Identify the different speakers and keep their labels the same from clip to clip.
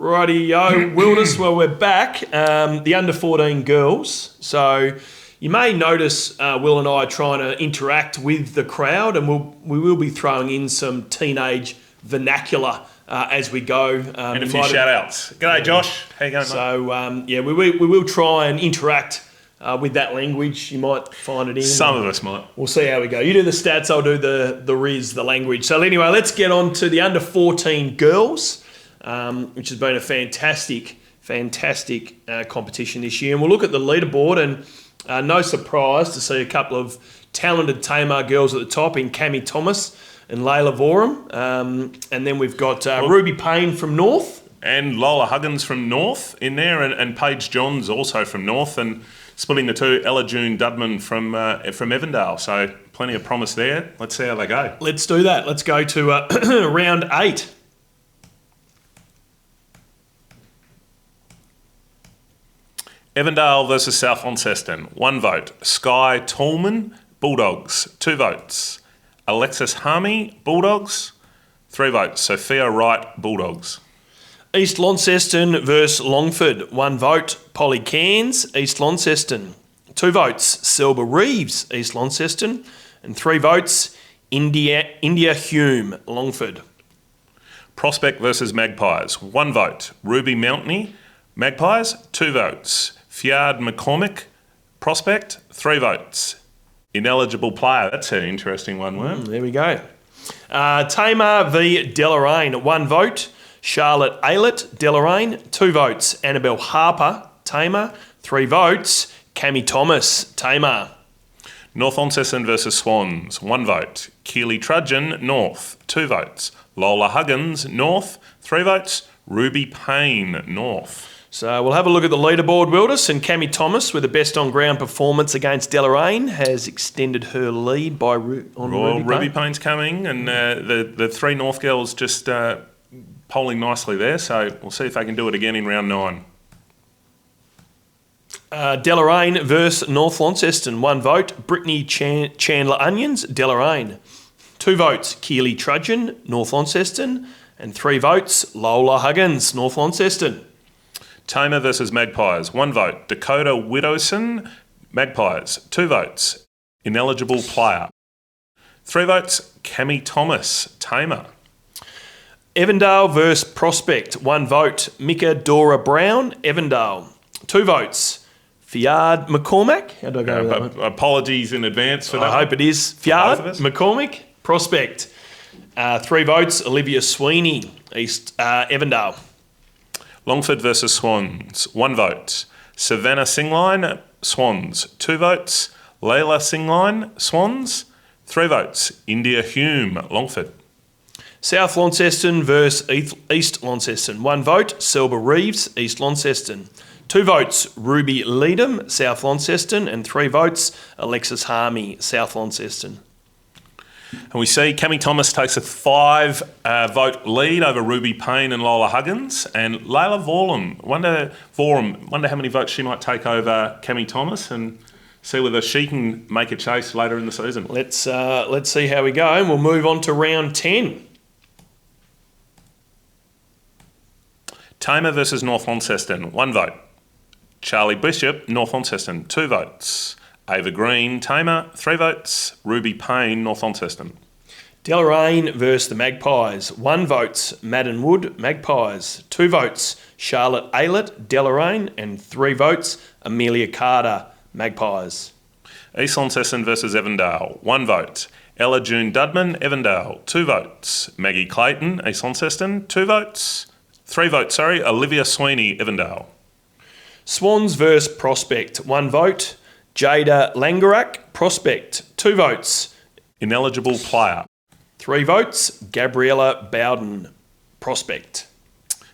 Speaker 1: Rightio, Wilderness. Well, we're back. The under-14 girls. So you may notice Will and I are trying to interact with the crowd, and we will be throwing in some teenage vernacular as we go.
Speaker 2: And a few shout-outs. G'day, Josh. How you going, mate?
Speaker 1: So, we will try and interact with that language. You might find it in.
Speaker 2: Some of us might.
Speaker 1: We'll see how we go. You do the stats, I'll do the Riz, the language. So anyway, let's get on to the under-14 girls, which has been a fantastic competition this year. And we'll look at the leaderboard, and no surprise to see a couple of talented Tamar girls at the top in Cami Thomas and Layla Vorum. And then we've got Ruby Payne from North.
Speaker 2: And Lola Huggins from North in there, and Paige Johns also from North, and splitting the two, Ella June Dudman from Evandale. So plenty of promise there. Let's see how they go.
Speaker 1: Let's do that. Let's go to round 8.
Speaker 2: Evandale versus South Launceston. 1 vote. Sky Tallman, Bulldogs. 2 votes. Alexis Harmy, Bulldogs. 3 votes. Sophia Wright, Bulldogs.
Speaker 1: East Launceston versus Longford. 1 vote. Polly Cairns, East Launceston. 2 votes. Selba Reeves, East Launceston. And 3 votes. India Hume, Longford.
Speaker 2: Prospect versus Magpies. 1 vote. Ruby Mountney, Magpies. 2 votes. Fiard McCormick, Prospect. 3 votes. Ineligible player. That's an interesting one, Worm.
Speaker 1: There we go. Tamar v Deloraine. 1 vote. Charlotte Aylett, Deloraine. 2 votes. Annabelle Harper, Tamar. 3 votes. Cami Thomas, Tamar.
Speaker 2: North Launceston versus Swans. 1 vote. Keely Trudgeon, North. 2 votes. Lola Huggins, North. 3 votes. Ruby Payne, North.
Speaker 1: So we'll have a look at the leaderboard, Wilderness, and Cami Thomas, with the best on-ground performance against Deloraine, has extended her lead by
Speaker 2: Ruby Payne's coming, and the 3 North girls just polling nicely there, so we'll see if they can do it again in round 9.
Speaker 1: Deloraine versus North Launceston. 1 vote. Brittany Chandler Onions, Deloraine. 2 votes. Keely Trudgeon, North Launceston. And 3 votes. Lola Huggins, North Launceston.
Speaker 2: Tamar versus Magpies. 1 vote. Dakota Widowson, Magpies. 2 votes. Ineligible player. 3 votes. Cami Thomas, Tamar.
Speaker 1: Evandale versus Prospect. 1 vote. Mika Dora Brown, Evandale. 2 votes. Fiard McCormack. How do I go with that one?
Speaker 2: Apologies in advance for that.
Speaker 1: I hope it is. Fiard McCormack, Prospect. 3 votes. Olivia Sweeney, East Evandale.
Speaker 2: Longford versus Swans. 1 vote. Savannah Singline, Swans. 2 votes. Layla Singline, Swans. 3 votes. India Hume, Longford.
Speaker 1: South Launceston versus East Launceston. 1 vote. Selba Reeves, East Launceston. 2 votes. Ruby Leadham, South Launceston. And 3 votes. Alexis Harmy, South Launceston.
Speaker 2: And we see Cami Thomas takes a 5 vote lead over Ruby Payne and Lola Huggins, and Layla Vorum. Wonder how many votes she might take over Cami Thomas, and see whether she can make a chase later in the season.
Speaker 1: Let's see how we go, and we'll move on to round 10.
Speaker 2: Tamar versus North Launceston. 1 vote. Charlie Bishop, North Launceston. 2 votes. Ava Green, Tamar. 3 votes. Ruby Payne, North Launceston.
Speaker 1: Deloraine versus the Magpies. 1 vote. Madden Wood, Magpies. 2 votes. Charlotte Aylett, Deloraine. And 3 votes. Amelia Carter, Magpies.
Speaker 2: East Launceston versus Evandale. 1 vote. Ella June Dudman, Evandale. 2 votes. Maggie Clayton, East Launceston. 2 votes. 3 votes, Olivia Sweeney, Evandale.
Speaker 1: Swans versus Prospect. 1 vote. Jada Langarak, Prospect. 2 votes.
Speaker 2: Ineligible player.
Speaker 1: 3 votes. Gabriella Bowden, Prospect.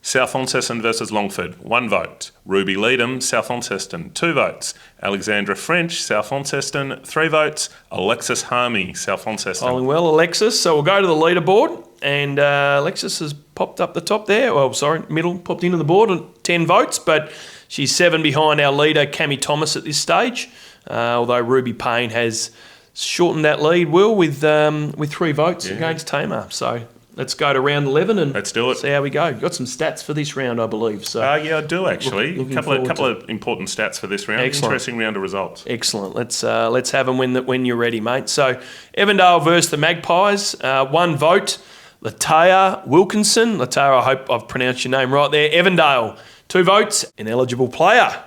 Speaker 2: South Launceston versus Longford. 1 vote. Ruby Leadham, South Launceston. 2 votes. Alexandra French, South Launceston. 3 votes. Alexis Harmy, South Launceston.
Speaker 1: Polling well, Alexis. So we'll go to the leaderboard, and Alexis has popped up the top there. Middle, popped into the board on 10 votes, but she's 7 behind our leader, Cami Thomas, at this stage. Although Ruby Payne has shortened that lead, with 3 votes against Tamar. So let's go to round 11 and
Speaker 2: Let's do it.
Speaker 1: see how we go. Got some stats for this round, I believe. So
Speaker 2: Yeah, I do actually.
Speaker 1: looking
Speaker 2: A couple
Speaker 1: forward
Speaker 2: of important stats for this round.
Speaker 1: Excellent.
Speaker 2: Interesting round of results.
Speaker 1: Excellent. Let's have them when you're ready, mate. So Evandale versus the Magpies. 1 vote, Latea Wilkinson. Latea, I hope I've pronounced your name right there. Evandale, 2 votes, ineligible player.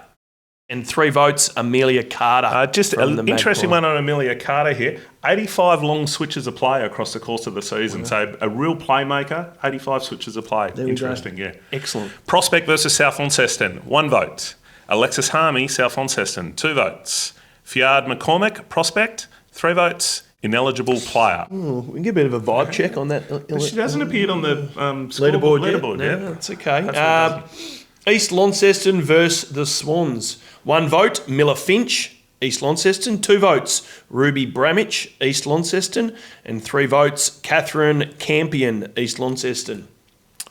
Speaker 1: And 3 votes, Amelia Carter.
Speaker 2: Just
Speaker 1: from
Speaker 2: an
Speaker 1: the
Speaker 2: interesting
Speaker 1: Magpies.
Speaker 2: one on Amelia Carter here. 85 long switches of play across the course of the season. So a real playmaker, 85 switches of play.
Speaker 1: There we go.
Speaker 2: Interesting, yeah.
Speaker 1: Excellent.
Speaker 2: Prospect versus South Launceston, 1 vote. Alexis Harmey, South Launceston, 2 votes. Fiard McCormick, Prospect, 3 votes. Ineligible player.
Speaker 1: We can get a bit of a vibe check on that.
Speaker 2: She hasn't appeared on the
Speaker 1: Leaderboard
Speaker 2: yet.
Speaker 1: No, that's okay.
Speaker 2: That's
Speaker 1: East Launceston versus the Swans. 1 vote, Miller Finch, East Launceston. 2 votes, Ruby Bramich, East Launceston. And 3 votes, Catherine Campion, East Launceston.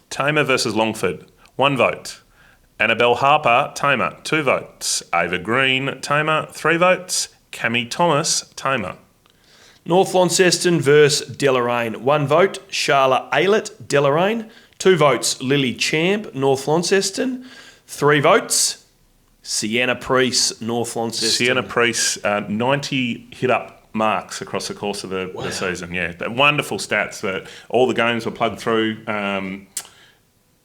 Speaker 2: Tamer versus Longford, 1 vote. Annabelle Harper, Tamer, 2 votes. Ava Green, Tamer, 3 votes. Cammy Thomas, Tamer.
Speaker 1: North Launceston versus Deloraine. 1 vote, Charlotte Aylett, Deloraine. 2 votes, Lily Champ, North Launceston. 3 votes, Sienna Priest, North Launceston.
Speaker 2: Sienna Priest, 90 hit-up marks across the course of the season. Yeah, wonderful stats. That all the games were plugged through.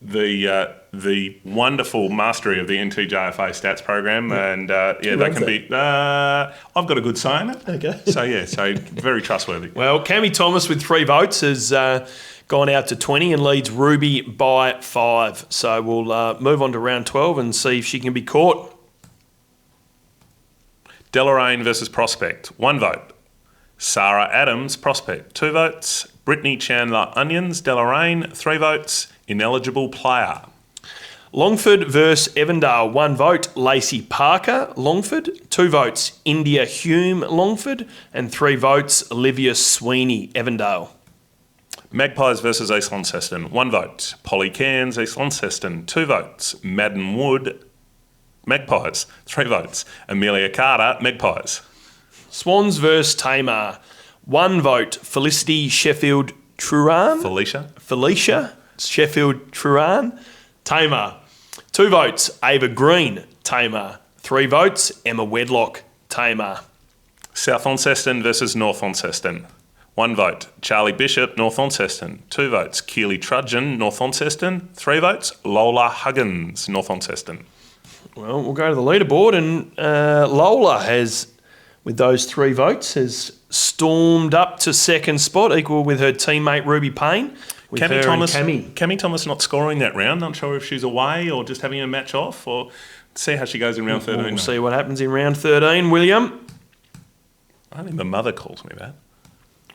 Speaker 2: The wonderful mastery of the NTJFA stats program, and they can be. I've got a good say in it.
Speaker 1: Okay.
Speaker 2: So very trustworthy.
Speaker 1: Well, Cammy Thomas with 3 votes has gone out to 20 and leads Ruby by 5. So we'll move on to round 12 and see if she can be caught.
Speaker 2: Deloraine versus Prospect, 1 vote. Sarah Adams, Prospect, 2 votes. Brittany Chandler Onions, Deloraine, 3 votes. Ineligible player.
Speaker 1: Longford versus Evandale, 1 vote. Lacey Parker, Longford. 2 votes. India Hume, Longford. And 3 votes. Olivia Sweeney, Evandale.
Speaker 2: Magpies versus East Launceston, 1 vote. Polly Cairns, East Launceston, 2 votes. Madden Wood, Magpies, 3 votes. Amelia Carter, Magpies.
Speaker 1: Swans versus Tamar, 1 vote. Felicity Sheffield Truran. Felicia Sheffield Truran, Tamar. 2 votes. Ava Green, Tamar. 3 votes. Emma Wedlock, Tamar.
Speaker 2: South Launceston versus North Launceston, 1 vote. Charlie Bishop, North Launceston, 2 votes. Keely Trudgeon, North Launceston, 3 votes. Lola Huggins, North Launceston.
Speaker 1: Well, we'll go to the leaderboard, and Lola has, with those 3 votes, has stormed up to 2nd spot, equal with her teammate Ruby Payne. With
Speaker 2: Cammy
Speaker 1: her and
Speaker 2: Thomas,
Speaker 1: Cammy.
Speaker 2: Cammy Thomas not scoring that round. Not sure if she's away or just having a match off, or see how she goes in round 13.
Speaker 1: We'll see what happens in round 13. William?
Speaker 2: I think the mother calls me that.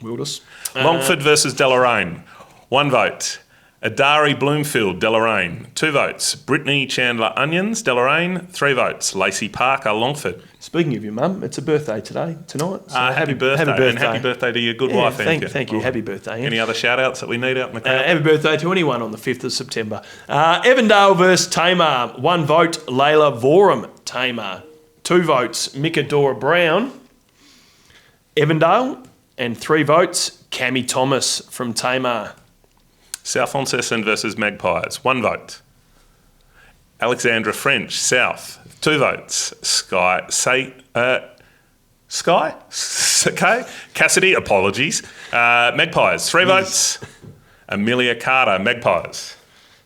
Speaker 1: Wilders.
Speaker 2: Longford versus Deloraine, 1 vote. Adari Bloomfield, Deloraine, 2 votes. Brittany Chandler Onions, Deloraine, 3 votes. Lacey Parker, Longford.
Speaker 1: Speaking of your mum, it's a birthday tonight. So
Speaker 2: Happy birthday. And happy birthday to your good wife, Anthea.
Speaker 1: Thank you. Happy birthday.
Speaker 2: Any other shout-outs that we need out in the crowd?
Speaker 1: Happy birthday to anyone on the 5th of September. Evandale versus Tamar, 1 vote. Layla Vorum, Tamar. 2 votes. Mikadora Brown, Evandale. And 3 votes. Cammy Thomas from Tamar.
Speaker 2: South Launceston versus Magpies, 1 vote. Alexandra French, South, 2 votes. Cassidy, apologies. Magpies, 3 votes. Amelia Carter, Magpies.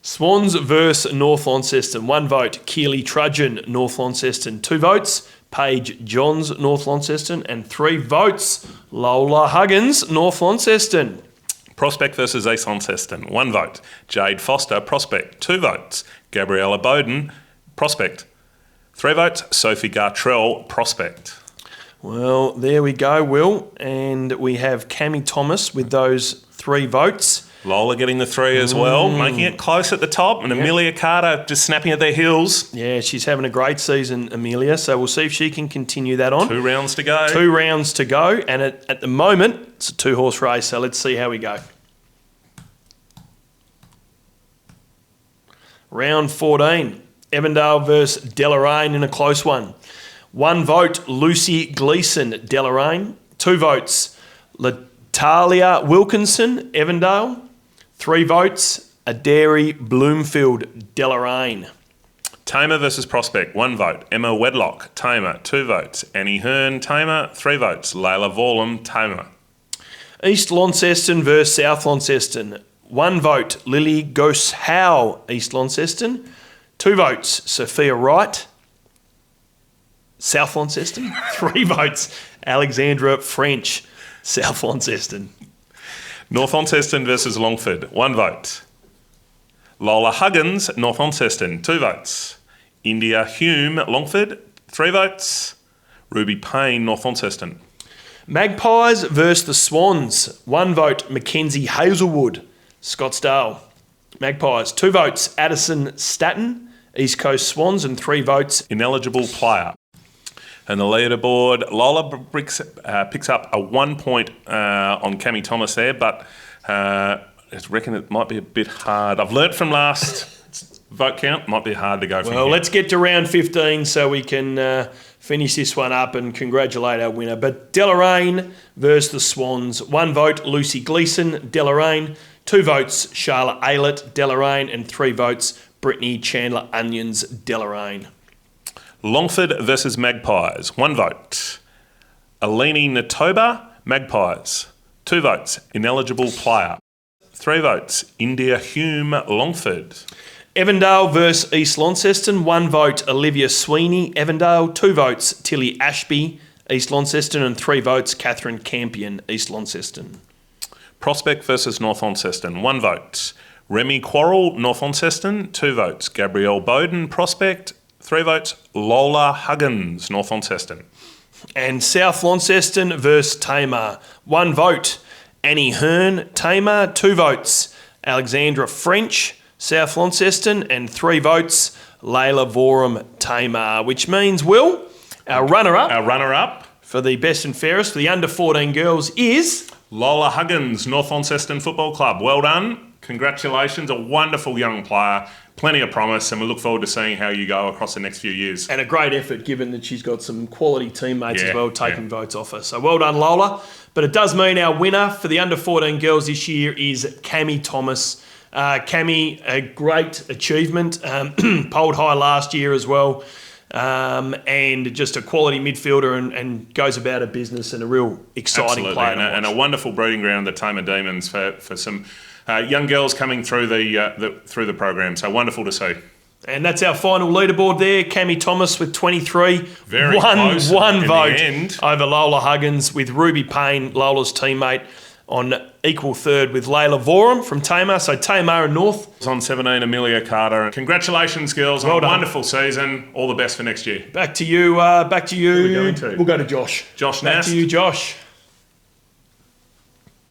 Speaker 1: Swans versus North Launceston, 1 vote. Keely Trudgeon, North Launceston, 2 votes. Paige Johns, North Launceston, and 3 votes. Lola Huggins, North Launceston.
Speaker 2: Prospect versus East Launceston, 1 vote. Jade Foster, Prospect, 2 votes. Gabriella Bowden, Prospect, 3 votes. Sophie Gartrell, Prospect.
Speaker 1: Well, there we go, Will. And we have Cammy Thomas with those 3 votes.
Speaker 2: Lola getting the 3 as well, making it close at the top, and Amelia Carter just snapping at their heels.
Speaker 1: Yeah, she's having a great season, Amelia, so we'll see if she can continue that on.
Speaker 2: 2 rounds to go.
Speaker 1: 2 rounds to go, and at the moment, it's a 2-horse race, so let's see how we go. Round 14, Evandale versus Deloraine in a close one. 1 vote, Lucy Gleeson, Deloraine. 2 votes, Latalia Wilkinson, Evandale. 3 votes, Adairy Bloomfield Deloraine.
Speaker 2: Tamer versus Prospect, 1 vote. Emma Wedlock, Tamer, 2 votes. Annie Hearn, Tamer, 3 votes. Layla Vorlam, Tamer.
Speaker 1: East Launceston versus South Launceston. 1 vote, Lily Ghost Howe, East Launceston. 2 votes, Sophia Wright, South Launceston. 3 votes, Alexandra French, South Launceston.
Speaker 2: North Launceston versus Longford, 1 vote. Lola Huggins, North Launceston, 2 votes. India Hume, Longford, 3 votes. Ruby Payne, North Launceston.
Speaker 1: Magpies versus the Swans. 1 vote, Mackenzie Hazelwood, Scottsdale. Magpies. 2 votes, Addison Statten, East Coast Swans, and 3 votes.
Speaker 2: Ineligible player. And the leaderboard, Lola picks up a 1 point on Cammy Thomas there, but I reckon it might be a bit hard. I've learnt from last vote count, might be hard to go from here.
Speaker 1: Well, let's get to round 15 so we can finish this one up and congratulate our winner. But Deloraine versus the Swans. 1 vote, Lucy Gleeson, Deloraine. 2 votes, Charlotte Aylett, Deloraine. And 3 votes, Brittany Chandler Onions, Deloraine.
Speaker 2: Longford versus Magpies. 1 vote. Alini Natoba, Magpies. 2 votes. Ineligible player. 3 votes. India Hume, Longford.
Speaker 1: Evandale versus East Launceston. 1 vote, Olivia Sweeney, Evandale. 2 votes, Tilly Ashby, East Launceston. And 3 votes, Catherine Campion, East Launceston.
Speaker 2: Prospect versus North Launceston. 1 vote. Remy Quarrell, North Launceston. 2 votes. Gabrielle Bowden, Prospect. 3 votes. Lola Huggins, North Launceston.
Speaker 1: And South Launceston versus Tamar. 1 vote, Annie Hearn, Tamar. 2 votes, Alexandra French, South Launceston. And 3 votes, Layla Vorham, Tamar. Which means, Will, our runner-up for the best and fairest for the under-14 girls is...
Speaker 2: Lola Huggins, North Launceston Football Club. Well done. Congratulations. A wonderful young player. Plenty of promise, and we look forward to seeing how you go across the next few years.
Speaker 1: And a great effort, given that she's got some quality teammates as well taking votes off her. So well done, Lola. But it does mean our winner for the under-14 girls this year is Cammy Thomas. Cammy, a great achievement. Polled high last year as well. And just a quality midfielder and goes about her business and a real exciting player.
Speaker 2: And a wonderful breeding ground, the Tamer Demons, for some young girls coming through the program. So wonderful to see. And that's our final leaderboard there. Cammy Thomas with 23. Very close. One vote over Lola Huggins, with Ruby Payne, Lola's teammate, on equal third with Layla Vorham from Tamar. So Tamar and North. On 17, Amelia Carter. Congratulations, girls. Well on a wonderful season. All the best for next year. Back to you. Who are we going to? We'll go to Josh. Josh Nast. Back to you, Josh.